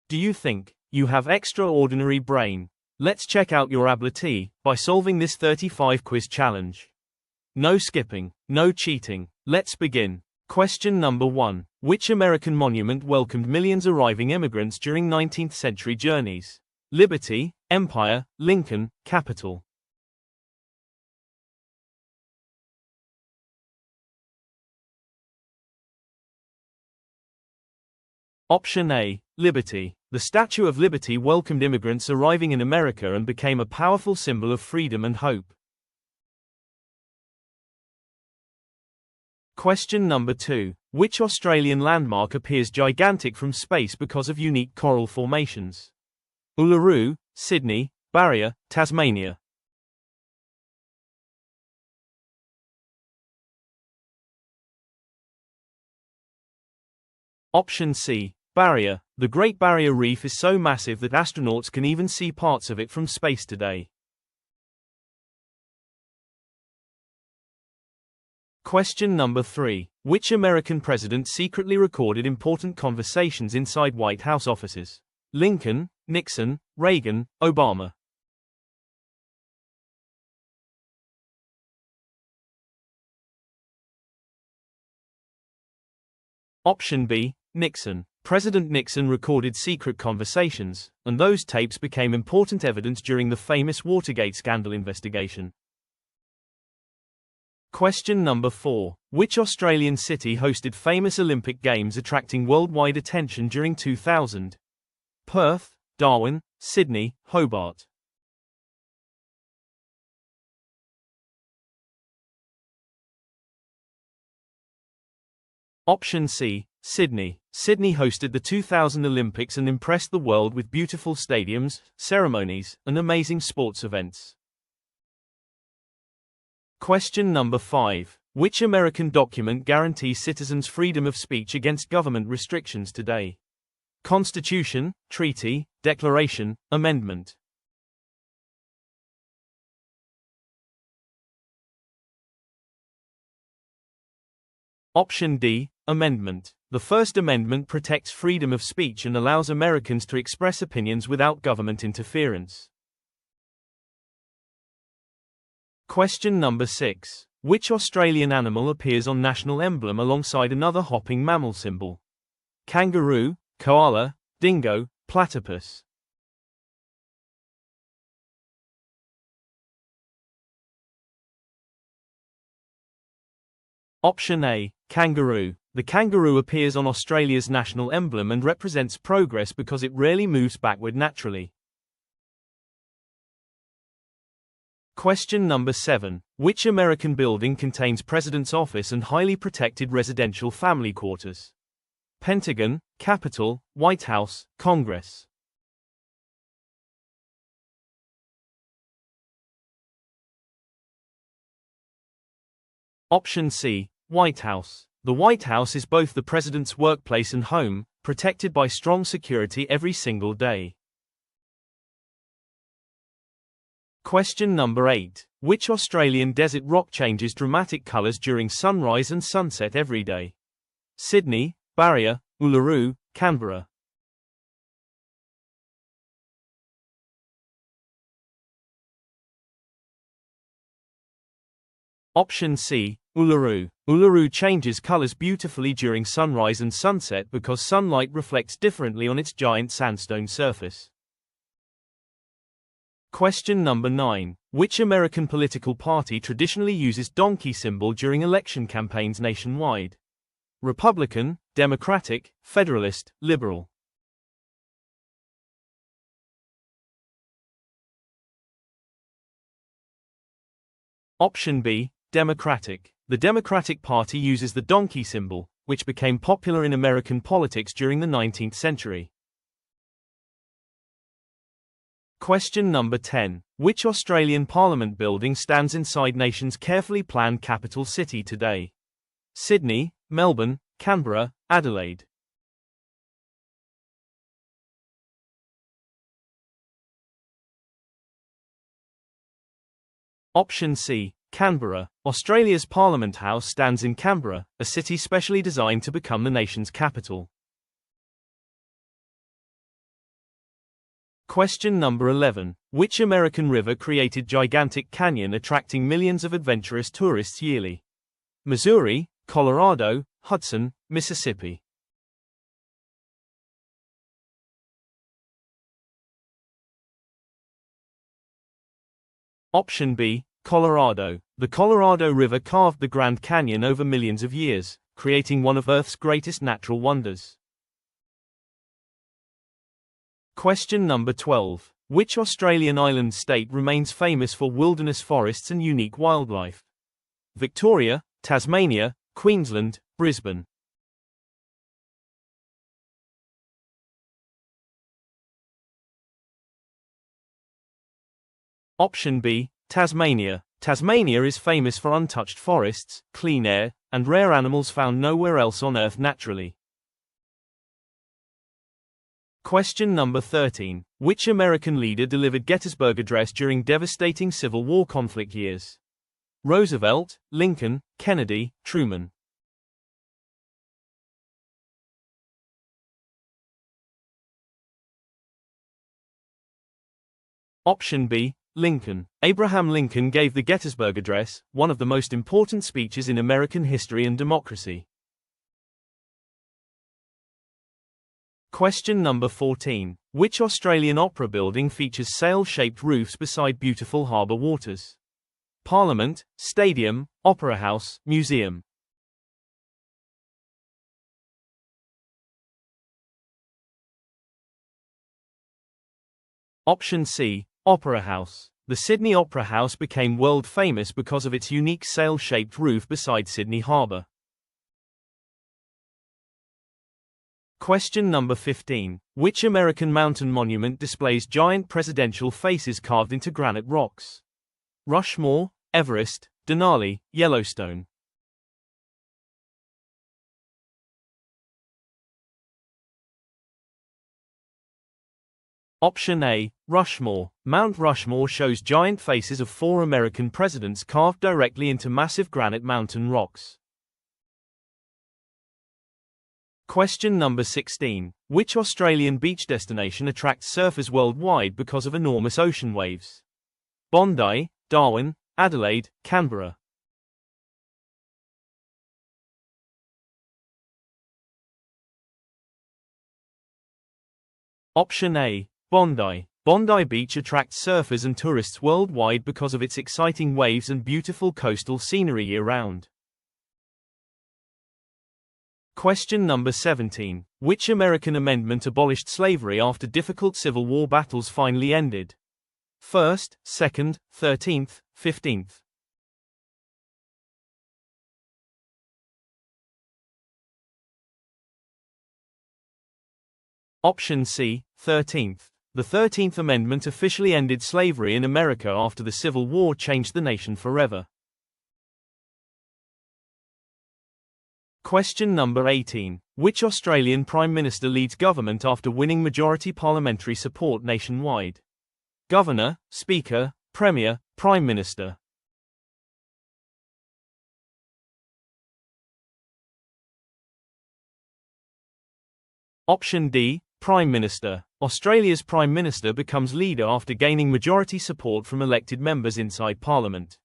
Do you think you have extraordinary brain? Let's check out your ability by solving this 35 quiz challenge. No skipping, no cheating. Let's begin. Question number 1. Which American monument welcomed millions arriving immigrants during 19th century journeys? Liberty, Empire, Lincoln, Capitol. Option A. Liberty. The Statue of Liberty welcomed immigrants arriving in America and became a powerful symbol of freedom and hope. Question number 2. Which Australian landmark appears gigantic from space because of unique coral formations? Uluru, Sydney, Barrier, Tasmania. Option C. Barrier. The Great Barrier Reef is so massive that astronauts can even see parts of it from space today. Question number 3. Which American president secretly recorded important conversations inside White House offices? Lincoln, Nixon, Reagan, Obama. Option B. Nixon. President Nixon recorded secret conversations, and those tapes became important evidence during the famous Watergate scandal investigation. Question number 4. Which Australian city hosted famous Olympic Games attracting worldwide attention during 2000? Perth, Darwin, Sydney, Hobart. Option C. Sydney. Sydney hosted the 2000 Olympics and impressed the world with beautiful stadiums, ceremonies, and amazing sports events. Question number 5. Which American document guarantees citizens freedom of speech against government restrictions today? Constitution, Treaty, Declaration, Amendment. Option D. Amendment. The First Amendment protects freedom of speech and allows Americans to express opinions without government interference. Question number 6. Which Australian animal appears on national emblem alongside another hopping mammal symbol? Kangaroo, koala, dingo, platypus. Option A. Kangaroo. The kangaroo appears on Australia's national emblem and represents progress because it rarely moves backward naturally. Question number 7. Which American building contains President's office and highly protected residential family quarters? Pentagon, Capitol, White House, Congress. Option C. White House. The White House is both the president's workplace and home, protected by strong security every single day. Question number 8. Which Australian desert rock changes dramatic colours during sunrise and sunset every day? Sydney, Barrier, Uluru, Canberra. Option C. Uluru. Uluru changes colors beautifully during sunrise and sunset because sunlight reflects differently on its giant sandstone surface. Question number 9. Which American political party traditionally uses donkey symbol during election campaigns nationwide? Republican, Democratic, Federalist, Liberal. Option B. Democratic. The Democratic Party uses the donkey symbol, which became popular in American politics during the 19th century. Question number 10. Which Australian Parliament building stands inside nation's carefully planned capital city today? Sydney, Melbourne, Canberra, Adelaide. Option C. Canberra. Australia's Parliament House stands in Canberra, a city specially designed to become the nation's capital. Question number 11. Which American river created gigantic canyon attracting millions of adventurous tourists yearly? Missouri, Colorado, Hudson, Mississippi. Option B, Colorado. The Colorado River carved the Grand Canyon over millions of years, creating one of Earth's greatest natural wonders. Question number 12. Which Australian island state remains famous for wilderness forests and unique wildlife? Victoria, Tasmania, Queensland, Brisbane. Option B, Tasmania. Tasmania is famous for untouched forests, clean air, and rare animals found nowhere else on Earth naturally. Question number 13. Which American leader delivered Gettysburg Address during devastating Civil War conflict years? Roosevelt, Lincoln, Kennedy, Truman. Option B, Lincoln. Abraham Lincoln gave the Gettysburg Address, one of the most important speeches in American history and democracy. Question number 14. Which Australian opera building features sail-shaped roofs beside beautiful harbour waters? Parliament, Stadium, Opera House, Museum. Option C, Opera House. The Sydney Opera House became world famous because of its unique sail-shaped roof beside Sydney Harbour. Question number 15. Which American mountain monument displays giant presidential faces carved into granite rocks? Rushmore, Everest, Denali, Yellowstone. Option A, Rushmore. Mount Rushmore shows giant faces of 4 American presidents carved directly into massive granite mountain rocks. Question number 16. Which Australian beach destination attracts surfers worldwide because of enormous ocean waves? Bondi, Darwin, Adelaide, Canberra. Option A, Bondi. Bondi Beach attracts surfers and tourists worldwide because of its exciting waves and beautiful coastal scenery year-round. Question number 17. Which American amendment abolished slavery after difficult Civil War battles finally ended? 1st, 2nd, 13th, 15th. Option C, 13th. The 13th Amendment officially ended slavery in America after the Civil War changed the nation forever. Question number 18. Which Australian Prime Minister leads government after winning majority parliamentary support nationwide? Governor, Speaker, Premier, Prime Minister. Option D, Prime Minister. Australia's Prime Minister becomes leader after gaining majority support from elected members inside Parliament.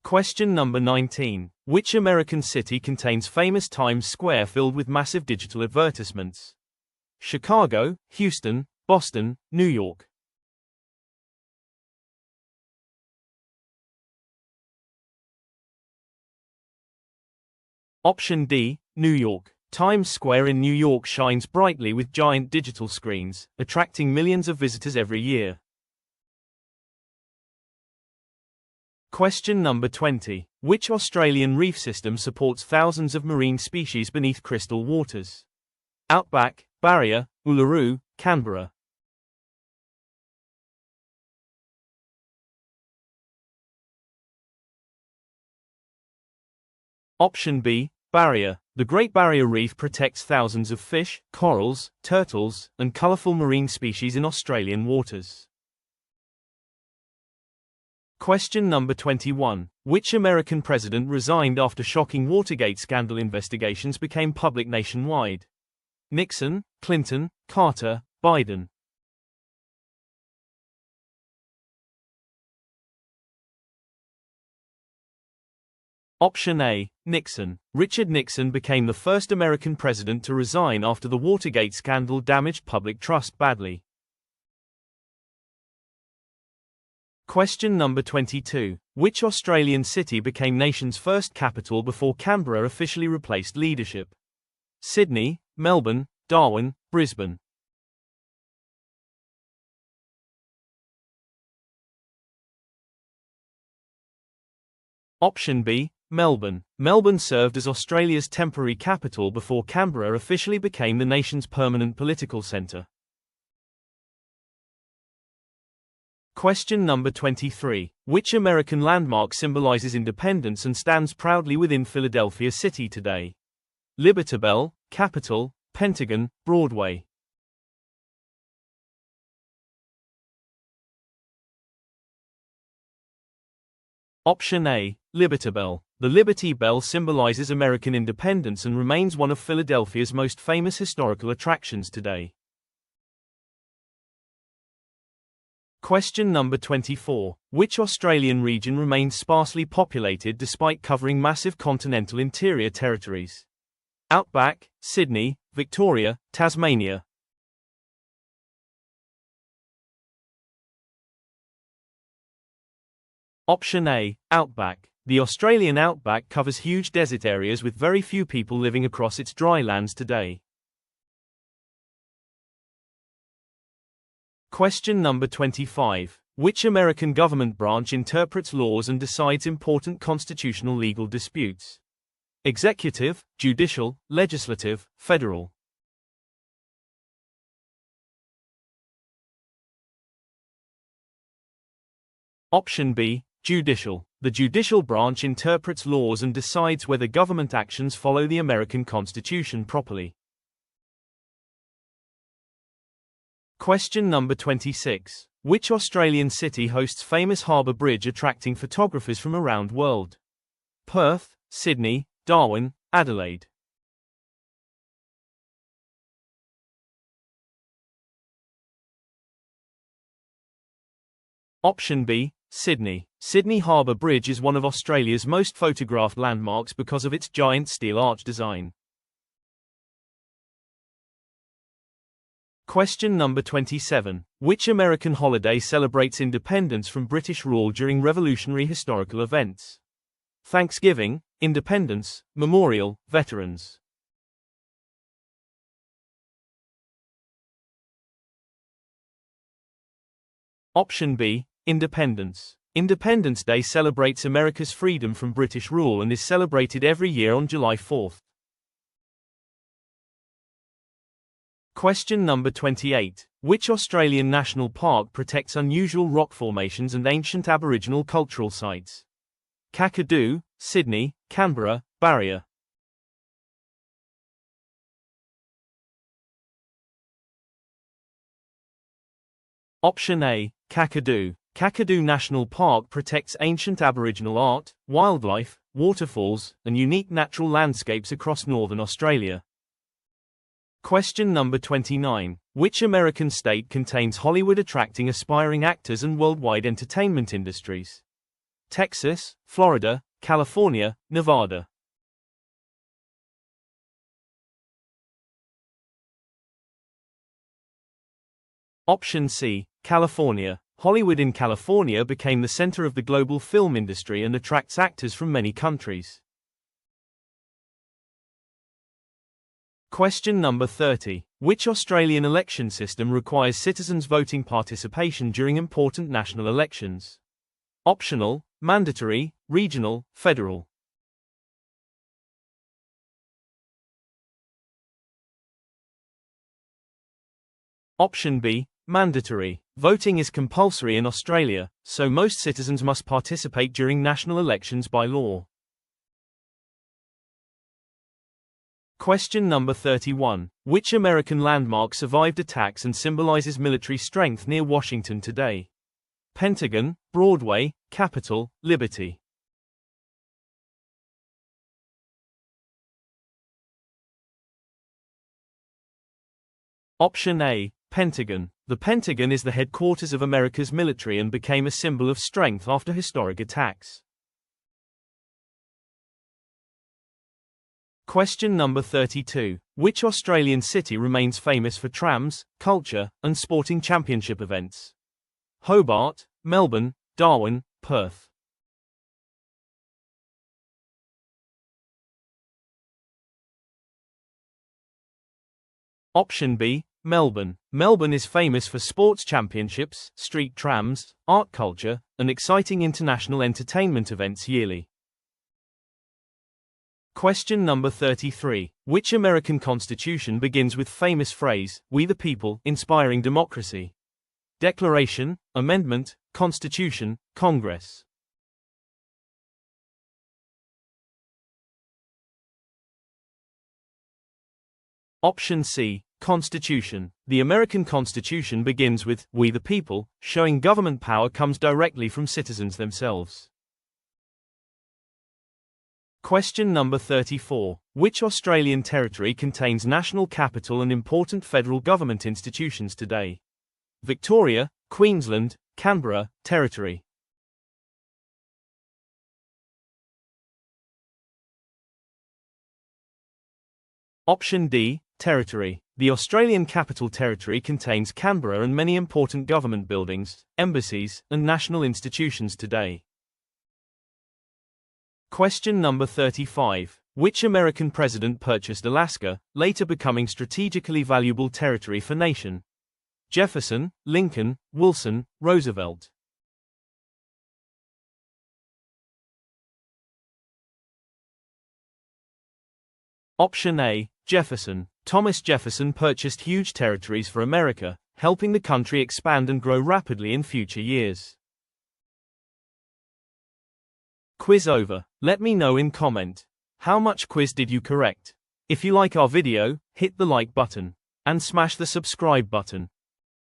Question number 19. Which American city contains famous Times Square filled with massive digital advertisements? Chicago, Houston, Boston, New York. Option D, New York. Times Square in New York shines brightly with giant digital screens, attracting millions of visitors every year. Question number 20. Which Australian reef system supports thousands of marine species beneath crystal waters? Outback, Barrier, Uluru, Canberra. Option B, Barrier. The Great Barrier Reef protects thousands of fish, corals, turtles, and colourful marine species in Australian waters. Question number 21. Which American president resigned after shocking Watergate scandal investigations became public nationwide? Nixon, Clinton, Carter, Biden. Option A, Nixon. Richard Nixon became the first American president to resign after the Watergate scandal damaged public trust badly. Question number 22. Which Australian city became nation's first capital before Canberra officially replaced leadership? Sydney, Melbourne, Darwin, Brisbane. Option B, Melbourne. Melbourne served as Australia's temporary capital before Canberra officially became the nation's permanent political centre. Question number 23. Which American landmark symbolizes independence and stands proudly within Philadelphia City today? Liberty Bell, Capitol, Pentagon, Broadway. Option A, Liberty Bell. The Liberty Bell symbolizes American independence and remains one of Philadelphia's most famous historical attractions today. Question number 24. Which Australian region remains sparsely populated despite covering massive continental interior territories? Outback, Sydney, Victoria, Tasmania. Option A, Outback. The Australian outback covers huge desert areas with very few people living across its dry lands today. Question number 25. Which American government branch interprets laws and decides important constitutional legal disputes? Executive, judicial, legislative, federal. Option B, judicial. The judicial branch interprets laws and decides whether government actions follow the American Constitution properly. Question number 26. Which Australian city hosts famous Harbour Bridge attracting photographers from around the world? Perth, Sydney, Darwin, Adelaide. Option B, Sydney. Sydney Harbour Bridge is one of Australia's most photographed landmarks because of its giant steel arch design. Question number 27. Which American holiday celebrates independence from British rule during revolutionary historical events? Thanksgiving, Independence, Memorial, Veterans. Option B, Independence. Independence Day celebrates America's freedom from British rule and is celebrated every year on July 4th. Question number 28. Which Australian national park protects unusual rock formations and ancient Aboriginal cultural sites? Kakadu, Sydney, Canberra, Barrier. Option A, Kakadu. Kakadu National Park protects ancient Aboriginal art, wildlife, waterfalls, and unique natural landscapes across northern Australia. Question number 29. Which American state contains Hollywood attracting aspiring actors and worldwide entertainment industries? Texas, Florida, California, Nevada. Option C, California. Hollywood in California became the center of the global film industry and attracts actors from many countries. Question number 30. Which Australian election system requires citizens' voting participation during important national elections? Optional, mandatory, regional, federal. Option B, mandatory. Voting is compulsory in Australia, so most citizens must participate during national elections by law. Question number 31. Which American landmark survived attacks and symbolizes military strength near Washington today? Pentagon, Broadway, Capitol, Liberty. Option A, Pentagon. The Pentagon is the headquarters of America's military and became a symbol of strength after historic attacks. Question number 32. Which Australian city remains famous for trams, culture, and sporting championship events? Hobart, Melbourne, Darwin, Perth. Option B, Melbourne. Melbourne is famous for sports championships, street trams, art culture, and exciting international entertainment events yearly. Question number 33. Which American constitution begins with famous phrase, "We the people, inspiring democracy"? Declaration, Amendment, Constitution, Congress. Option C, Constitution. The American Constitution begins with, "We the people," showing government power comes directly from citizens themselves. Question number 34. Which Australian territory contains national capital and important federal government institutions today? Victoria, Queensland, Canberra, Territory. Option D, Territory. The Australian Capital Territory contains Canberra and many important government buildings, embassies, and national institutions today. Question number 35. Which American president purchased Alaska, later becoming strategically valuable territory for nation? Jefferson, Lincoln, Wilson, Roosevelt. Option A, Jefferson. Thomas Jefferson purchased huge territories for America, helping the country expand and grow rapidly in future years. Quiz over. Let me know in comment. How much quiz did you correct? If you like our video, hit the like button and smash the subscribe button.